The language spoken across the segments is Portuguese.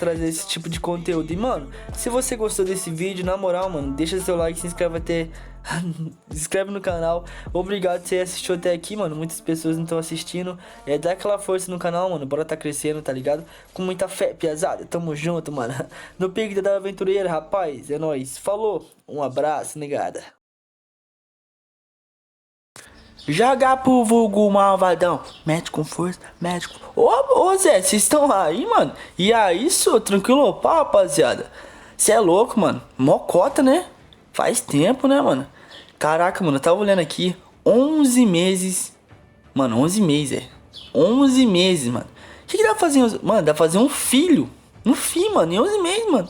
trazer esse tipo de conteúdo. E, mano, se você gostou desse vídeo, na moral, mano, deixa seu like, se inscreve até... se inscreve no canal. Obrigado por você assistiu até aqui, mano. Muitas pessoas não estão assistindo. Dá aquela força no canal, mano. Bora tá crescendo, tá ligado? Com muita fé, piazada. Tamo junto, mano. No pique da aventureira, rapaz. É nóis. Falou. Um abraço, negada. Joga pro vulgo malvadão. Mete com força, mete com... Ô Zé, vocês estão aí, mano? E aí, senhor? Tranquilo? Pá, rapaziada. Cê é louco, mano. Mocota, né? Faz tempo, né, mano? Caraca, mano, eu tava olhando aqui. 11 meses. Mano, 11 meses, 11 meses, mano. O que dá pra fazer? Mano, dá pra fazer um filho. Um filho, mano, em 11 meses, mano.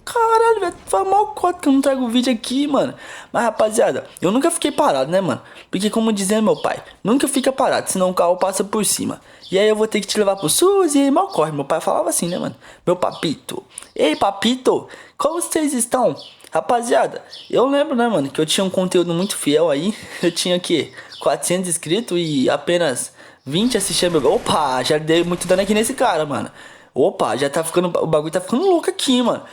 Caralho, velho, faz mal cota que eu não trago o vídeo aqui, mano. Mas, rapaziada, eu nunca fiquei parado, né, mano? Porque, como dizia meu pai, nunca fica parado, senão o carro passa por cima. E aí eu vou ter que te levar pro SUS e aí mal corre. Meu pai falava assim, né, mano? Meu papito. Ei, papito, como vocês estão? Rapaziada, eu lembro, né, mano, que eu tinha um conteúdo muito fiel aí. Eu tinha aqui 400 inscritos e apenas 20 assistindo meu... Opa, já dei muito dano aqui nesse cara, mano. Opa, já tá ficando... O bagulho tá ficando louco aqui, mano.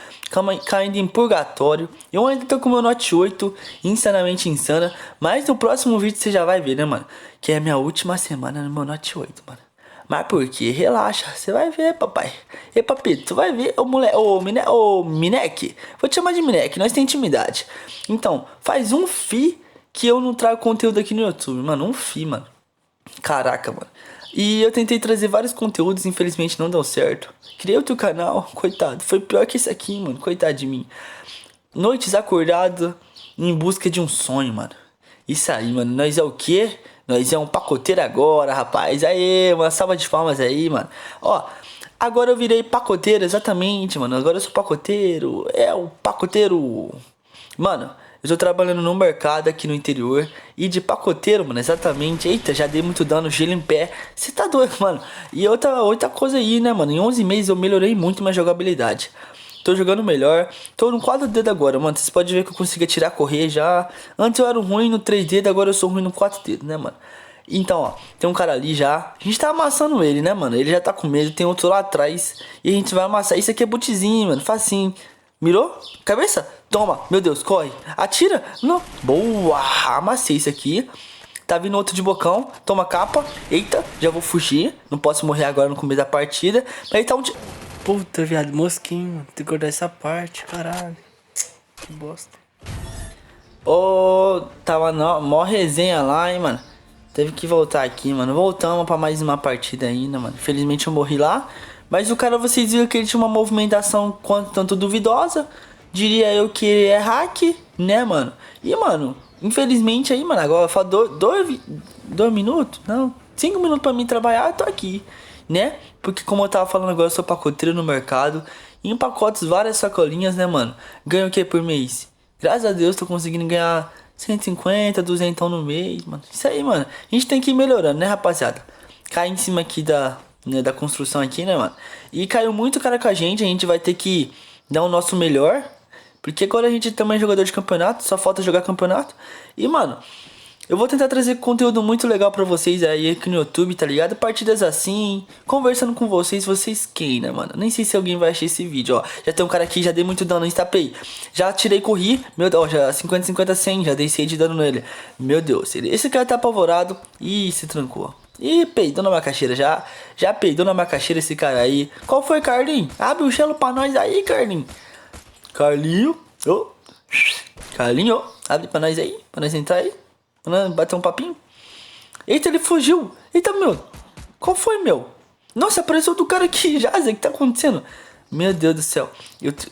Caindo em purgatório. Eu ainda tô com o meu Note 8, insanamente insana. Mas no próximo vídeo você já vai ver, né, mano? Que é a minha última semana no meu Note 8, mano. Mas por quê? Relaxa, você vai ver, papai. E papito, tu vai ver, ô moleque, ô Mineque. Vou te chamar de Mineque, nós temos intimidade. Então, faz um fi que eu não trago conteúdo aqui no YouTube, mano. Um fi, mano. Caraca, mano. E eu tentei trazer vários conteúdos, infelizmente não deu certo. Criei outro canal, coitado. Foi pior que esse aqui, mano. Coitado de mim. Noites acordado em busca de um sonho, mano. Isso aí, mano. Nós é o quê? Nós é um pacoteiro agora, rapaz. Aê, uma salva de palmas aí, mano. Ó, agora eu virei pacoteiro, exatamente, mano. Agora eu sou pacoteiro. É o pacoteiro. Mano, eu tô trabalhando no mercado aqui no interior. E de pacoteiro, mano, exatamente. Eita, já dei muito dano, gelo em pé. Você tá doido, mano. E outra coisa aí, né, mano. Em 11 meses eu melhorei muito minha jogabilidade. Tô jogando melhor. Tô no 4 dedos agora, mano. Vocês podem ver que eu consigo atirar, correr já. Antes eu era ruim no 3 dedos, agora eu sou ruim no 4 dedos, né, mano? Então, ó, tem um cara ali já. A gente tá amassando ele, né, mano? Ele já tá com medo. Tem outro lá atrás. E a gente vai amassar. Isso aqui é bootzinho, mano. Facinho. Mirou? Cabeça? Toma. Meu Deus, corre. Atira. Não. Boa. Amassei isso aqui. Tá vindo outro de bocão. Toma capa. Eita, já vou fugir. Não posso morrer agora no começo da partida. Mas aí tá um... Puta, viado, mosquinho, mano. Tem que cortar essa parte, caralho. Que bosta. Ô, tava mó resenha lá, hein, mano. Teve que voltar aqui, mano. Voltamos pra mais uma partida ainda, mano. Infelizmente eu morri lá. Mas o cara, vocês viram que ele tinha uma movimentação quanto tanto duvidosa. Diria eu que ele é hack, né, mano? E, mano, infelizmente aí, mano, agora falta 2 minutos? Não, 5 minutos pra mim trabalhar, eu tô aqui, né? Porque como eu tava falando agora, eu sou pacoteiro no mercado. E em pacotes, várias sacolinhas, né, mano? Ganho o que por mês? Graças a Deus, tô conseguindo ganhar 150, 200 no mês, mano. Isso aí, mano. A gente tem que ir melhorando, né, rapaziada? Cai em cima aqui da construção aqui, né, mano? E caiu muito cara com a gente vai ter que dar o nosso melhor. Porque agora a gente também é jogador de campeonato, só falta jogar campeonato. E, mano, eu vou tentar trazer conteúdo muito legal pra vocês aí aqui no YouTube, tá ligado? Partidas assim, conversando com vocês quem, né, mano? Nem sei se alguém vai assistir esse vídeo, ó. Já tem um cara aqui, já dei muito dano, instapei. Já tirei, corri, meu Deus, já 50, 50, 100, já dei 100 de dano nele. Meu Deus, esse cara tá apavorado. Ih, se trancou. Ih, peidou na macaxeira, já peidou na macaxeira esse cara aí. Qual foi, Carlinho? Abre o gelo pra nós aí, Carlinho. Carlinho, ô. Carlinho, abre pra nós aí, pra nós entrar aí. Bater um papinho. Eita, ele fugiu. Eita, meu. Qual foi, meu? Nossa, apareceu outro cara aqui já, Zé. O que tá acontecendo? Meu Deus do céu.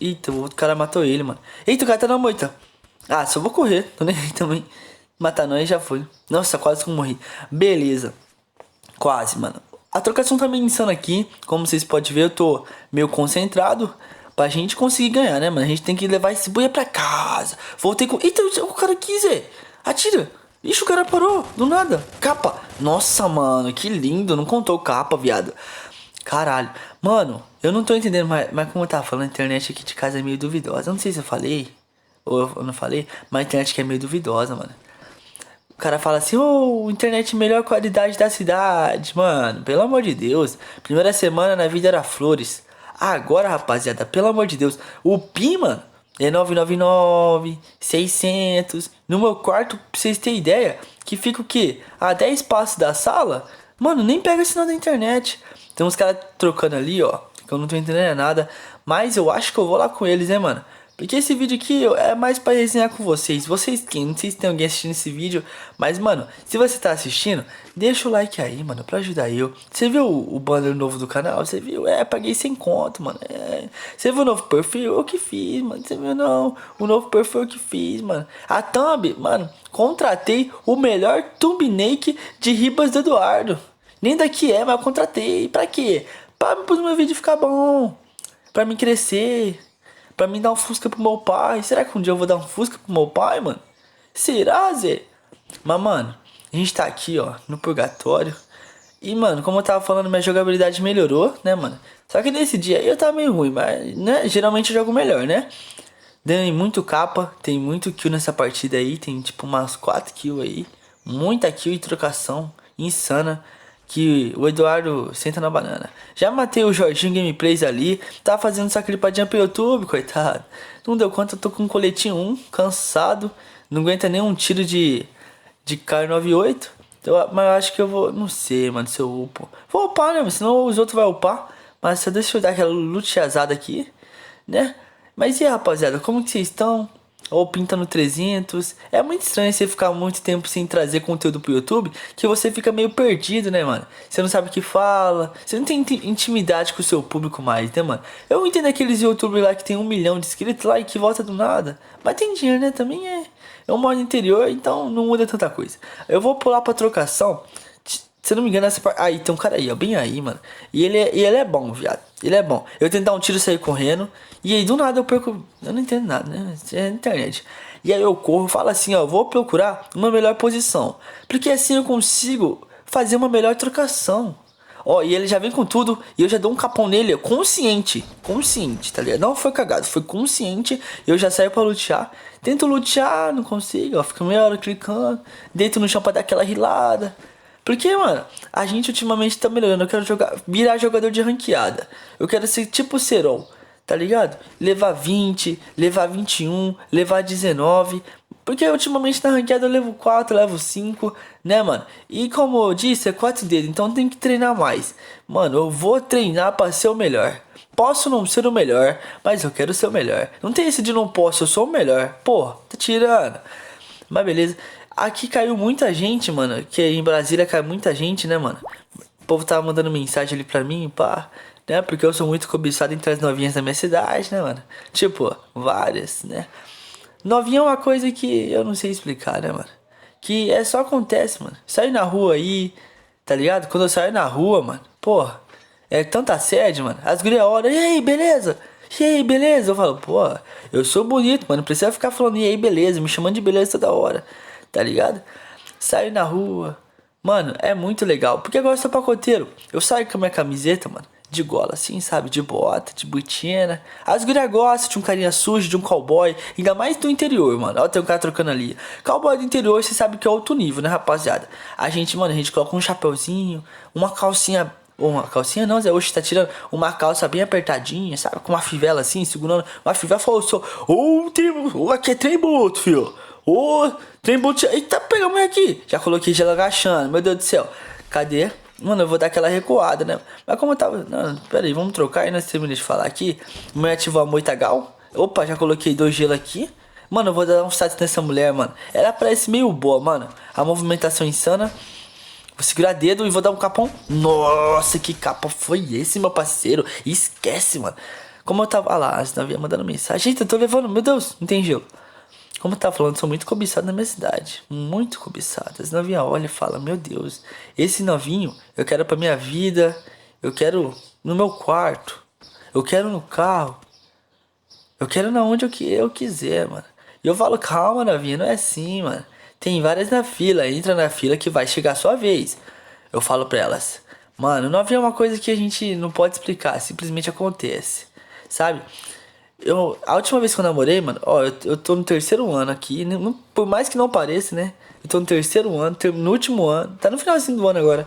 Eita, o outro cara matou ele, mano. Eita, o cara tá na moita. Ah, só vou correr. Tô nem aí também. Matar nós já foi. Nossa, quase que eu morri. Beleza. Quase, mano. A trocação tá meio insana aqui. Como vocês podem ver, eu tô meio concentrado. Pra gente conseguir ganhar, né, mano? A gente tem que levar esse buia pra casa. Voltei com... Eita, o cara aqui, Zé. Atira. Ixi, o cara parou, do nada. Capa. Nossa, mano, que lindo. Não contou capa, viado. Caralho. Mano, eu não tô entendendo, mas como eu tava falando, a internet aqui de casa é meio duvidosa. Eu não sei se eu falei, ou eu não falei, mas a internet aqui é meio duvidosa, mano. O cara fala assim, ô, internet melhor qualidade da cidade, mano. Pelo amor de Deus. Primeira semana na vida era flores. Agora, rapaziada, pelo amor de Deus, o PIN, mano, é 999, 600. No meu quarto, pra vocês terem ideia, que fica o quê? A 10 passos da sala, mano, nem pega sinal da internet. Tem uns caras trocando ali, ó, que eu não tô entendendo nada. Mas eu acho que eu vou lá com eles, né, mano? Porque esse vídeo aqui é mais pra resenhar com vocês. Vocês quem? Não sei se tem alguém assistindo esse vídeo. Mas, mano, se você tá assistindo, deixa o like aí, mano, pra ajudar eu. Você viu o banner novo do canal? Você viu? Paguei 100 conto, mano. Você viu o novo perfil? Eu que fiz, mano. Você viu, não? O novo perfil eu que fiz, mano. A thumb, mano, contratei o melhor thumbnail de Ribas do Eduardo. Nem daqui mas eu contratei. Pra quê? Pra pro meu vídeo ficar bom. Pra mim crescer. Pra mim dar um Fusca pro meu pai. Será que um dia eu vou dar um Fusca pro meu pai, mano? Será, Zé? Mas, mano, a gente tá aqui, ó, no purgatório. E, mano, como eu tava falando, minha jogabilidade melhorou, né, mano? Só que nesse dia aí eu tava meio ruim, mas, né, geralmente eu jogo melhor, né? Dei muito capa, tem muito kill nessa partida aí. Tem, tipo, umas 4 kills aí. Muita kill e trocação insana. Que o Eduardo senta na banana. Já matei o Jorginho Gameplays ali. Tava fazendo essa clipadinha pro YouTube, coitado. Não deu conta, eu tô com um coletinho 1, cansado. Não aguenta nem um tiro de Kar98. Então, mas eu acho que eu vou. Não sei, mano, se eu upo. Vou upar, né? Senão os outros vão upar. Mas só deixa eu dar aquela luteazada aqui, né? Mas e aí, rapaziada, como que vocês estão? Ou pinta no 300. É muito estranho você ficar muito tempo sem trazer conteúdo pro YouTube, que você fica meio perdido, né, mano? Você não sabe o que fala, você não tem intimidade com o seu público mais, né, mano? Eu entendo aqueles youtubers lá que tem 1 milhão de inscritos lá e que volta do nada. Mas tem dinheiro, né? Também é um modo interior, então não muda tanta coisa. Eu vou pular pra trocação. Se eu não me engano, essa parte. Aí tem um cara aí, ó, bem aí, mano. E ele é bom, viado. Ele é bom. Eu tento dar um tiro e sair correndo. E aí do nada eu perco. Eu não entendo nada, né? É internet. E aí eu corro, falo assim, ó, vou procurar uma melhor posição. Porque assim eu consigo fazer uma melhor trocação. Ó, e ele já vem com tudo. E eu já dou um capão nele, ó, consciente. Consciente, tá ligado? Não foi cagado, foi consciente. Eu já saio pra lutear. Tento lutear, não consigo, ó. Fica meia hora clicando. Deito no chão pra dar aquela rilada. Porque, mano, a gente ultimamente tá melhorando. Eu quero virar jogador de ranqueada. Eu quero ser tipo o Serol, tá ligado? Levar 20, levar 21, levar 19. Porque ultimamente na ranqueada eu levo 4, levo 5, né, mano? E como eu disse, é 4 dedos, então tem que treinar mais. Mano, eu vou treinar pra ser o melhor. Posso não ser o melhor, mas eu quero ser o melhor. Não tem esse de não posso, eu sou o melhor. Pô, tá tirando. Mas beleza. Aqui caiu muita gente, mano. Que em Brasília caiu muita gente, né, mano? O povo tava mandando mensagem ali pra mim, pá. Né? Porque eu sou muito cobiçado entre as novinhas da minha cidade, né, mano? Tipo, várias, né? Novinha é uma coisa que eu não sei explicar, né, mano? Que só acontece, mano. Saio na rua aí, tá ligado? Quando eu saio na rua, mano, porra, é tanta assédio, mano. As gurias olham, e aí, beleza? E aí, beleza? Eu falo, pô, eu sou bonito, mano. Não precisa ficar falando, e aí, beleza? Me chamando de beleza toda hora, tá ligado? Saio na rua, mano, é muito legal. Porque agora eu sou pacoteiro. Eu saio com a minha camiseta, mano, de gola assim, sabe? De bota, de botina. As gurias gostam de um carinha sujo, de um cowboy. Ainda mais do interior, mano. Ó, tem um cara trocando ali. Cowboy do interior, você sabe que é outro nível, né, rapaziada? A gente, mano, a gente coloca um chapeuzinho, uma calcinha. Uma calcinha não, Zé, hoje tá tirando uma calça bem apertadinha, sabe? Com uma fivela assim, segurando. Uma fivela falou só, aqui é trem boto, filho. Ô, trem boto. Eita, pega a mulher aqui. Já coloquei gelo agachando, meu Deus do céu. Cadê? Mano, eu vou dar aquela recuada, né? Mas como eu tava. Não, pera aí, vamos trocar e nós terminamos de falar aqui. Mulher ativou a Moitagal. Opa, já coloquei 2 gelos aqui. Mano, eu vou dar um status nessa mulher, mano. Ela parece meio boa, mano. A movimentação insana. Vou segurar dedo e vou dar um capão. Nossa, que capa foi esse, meu parceiro? Esquece, mano. Como eu tava. Ah lá, as novinhas mandando mensagem. Gente, eu tô levando. Meu Deus, não tem gelo. Como eu tava falando, sou muito cobiçado na minha cidade. Muito cobiçado. As novinhas olham e falam: meu Deus, esse novinho eu quero pra minha vida. Eu quero no meu quarto. Eu quero no carro. Eu quero na onde eu quiser, mano. E eu falo: calma, novinha, não é assim, mano. Tem várias na fila, entra na fila que vai chegar a sua vez. Eu falo pra elas: mano, novinha é uma coisa que a gente não pode explicar, simplesmente acontece, sabe? A última vez que eu namorei, mano, ó, eu tô no 3º ano aqui, por mais que não pareça, né? Eu tô no 3º ano, no último ano, tá no finalzinho do ano agora.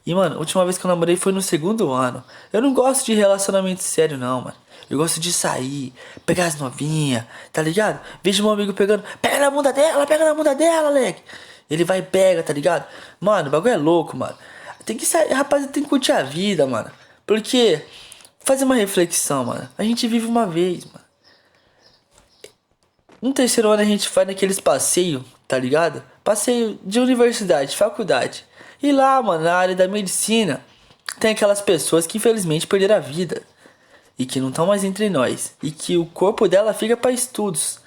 E, mano, a última vez que eu namorei foi no segundo ano. Eu não gosto de relacionamento sério, não, mano. Eu gosto de sair, pegar as novinhas, tá ligado? Vejo meu amigo pegando, pega na bunda dela, Leque. Ele vai e pega, tá ligado? Mano, o bagulho é louco, mano. Tem que sair, rapaz, tem que curtir a vida, mano. Porque, fazer uma reflexão, mano. A gente vive uma vez, mano. No terceiro ano a gente vai naqueles passeios, tá ligado? Passeio de universidade, faculdade. E lá, mano, na área da medicina, tem aquelas pessoas que infelizmente perderam a vida. E que não estão mais entre nós. E que o corpo dela fica pra estudos.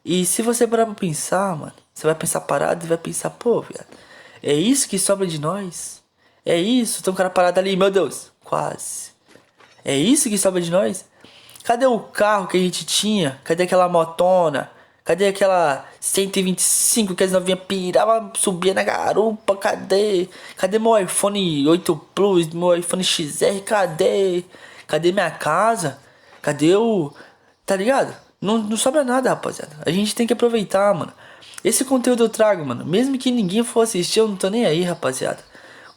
E se você parar pra pensar, mano, você vai pensar parado e vai pensar, pô, viado, é isso que sobra de nós? É isso? Tem um cara parado ali, meu Deus, quase. É isso que sobra de nós? Cadê o carro que a gente tinha? Cadê aquela motona? Cadê aquela 125 que as novinhas piravam, subia na garupa? Cadê? Cadê meu iPhone 8 Plus, meu iPhone XR? Cadê? Cadê minha casa? Cadê o... Tá ligado? Não sobra nada, rapaziada. A gente tem que aproveitar, mano. Esse conteúdo eu trago, mano. Mesmo que ninguém for assistir, eu não tô nem aí, rapaziada.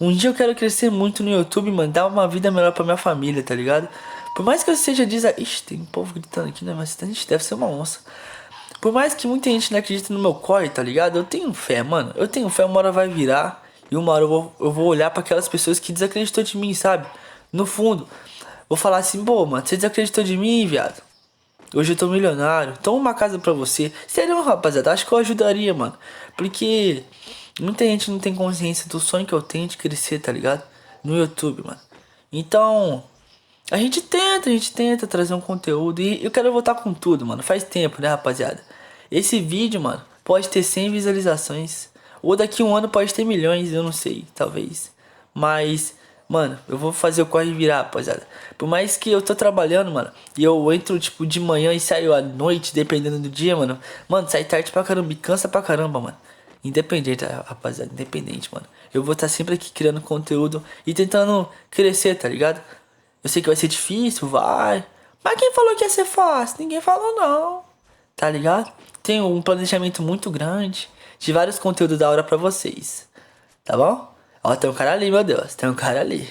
Um dia eu quero crescer muito no YouTube, mano. Dar uma vida melhor pra minha família, tá ligado? Por mais que eu seja Ixi, tem um povo gritando aqui, né? Mas deve ser uma onça. Por mais que muita gente não acredite no meu corre, tá ligado? Eu tenho fé, mano. Eu tenho fé, uma hora vai virar. E uma hora eu vou olhar pra aquelas pessoas que desacreditou de mim, sabe? No fundo, vou falar assim, pô, mano, você desacreditou de mim, viado? Hoje eu tô milionário. Toma uma casa pra você. Sério, rapaziada, acho que eu ajudaria, mano. Porque muita gente não tem consciência do sonho que eu tenho de crescer, tá ligado? No YouTube, mano. Então, a gente tenta trazer um conteúdo. E eu quero voltar com tudo, mano. Faz tempo, né, rapaziada? Esse vídeo, mano, pode ter 100 visualizações. Ou daqui a um ano pode ter milhões, eu não sei, talvez. Mas, mano, eu vou fazer o corre virar, rapaziada. Por mais que eu tô trabalhando, mano, e eu entro, tipo, de manhã e saio à noite, dependendo do dia, mano. Mano, sai tarde pra caramba e cansa pra caramba, mano. Independente, rapaziada, independente, mano. Eu vou estar sempre aqui criando conteúdo e tentando crescer, tá ligado? Eu sei que vai ser difícil, vai. Mas quem falou que ia ser fácil? Ninguém falou não. Tá ligado? Tenho um planejamento muito grande de vários conteúdos da hora pra vocês. Tá bom? Ó, tem um cara ali, meu Deus. Tem um cara ali.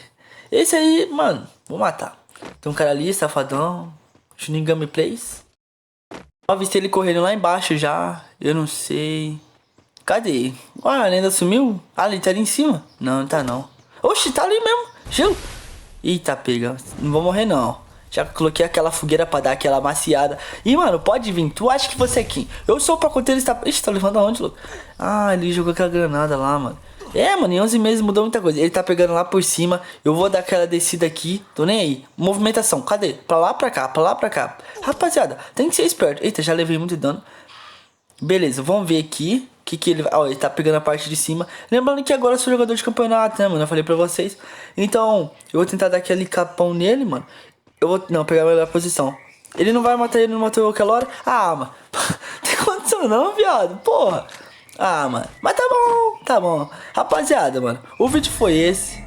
Esse aí, mano, vou matar. Tem um cara ali, safadão. Shinigami Plays. Ó, avistei ele correndo lá embaixo já. Eu não sei. Cadê? Ah, ele ainda sumiu? Ah, ele tá ali em cima? Não, não tá não. Oxi, tá ali mesmo. Gil. Eita, pega. Não vou morrer não. Já coloquei aquela fogueira pra dar aquela maciada. E, mano, pode vir. Tu acha que você é quem? Eu sou o pacoteiro. Ixi, tá levando aonde, louco? Ah, ele jogou aquela granada lá, mano. É, mano, em 11 meses mudou muita coisa. Ele tá pegando lá por cima. Eu vou dar aquela descida aqui. Tô nem aí. Movimentação, cadê? Pra lá, pra cá, pra lá, pra cá. Rapaziada, tem que ser esperto. Eita, já levei muito dano. Beleza, vamos ver aqui. Que ele vai. Ó, ele tá pegando a parte de cima. Lembrando que agora eu sou jogador de campeonato, né, mano? Eu falei pra vocês. Então, eu vou tentar dar aquele capão nele, mano. Eu vou. Não, pegar a melhor posição. Ele não vai matar ele, não matou aquela hora. Ah, mano. Tem condição não, viado. Porra. Ah, mano. Mas tá bom, tá bom. Rapaziada, mano. O vídeo foi esse.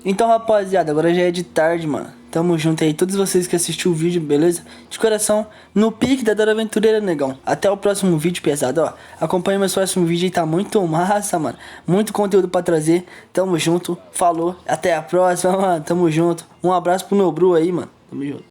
Então, rapaziada, agora já é de tarde, mano. Tamo junto aí, todos vocês que assistiram o vídeo, beleza? De coração, no pique da Dora Aventureira, negão. Até o próximo vídeo, pesado, ó. Acompanha meus próximos vídeos aí, tá muito massa, mano. Muito conteúdo pra trazer. Tamo junto, falou. Até a próxima, mano. Tamo junto. Um abraço pro meu bro aí, mano. Tamo junto.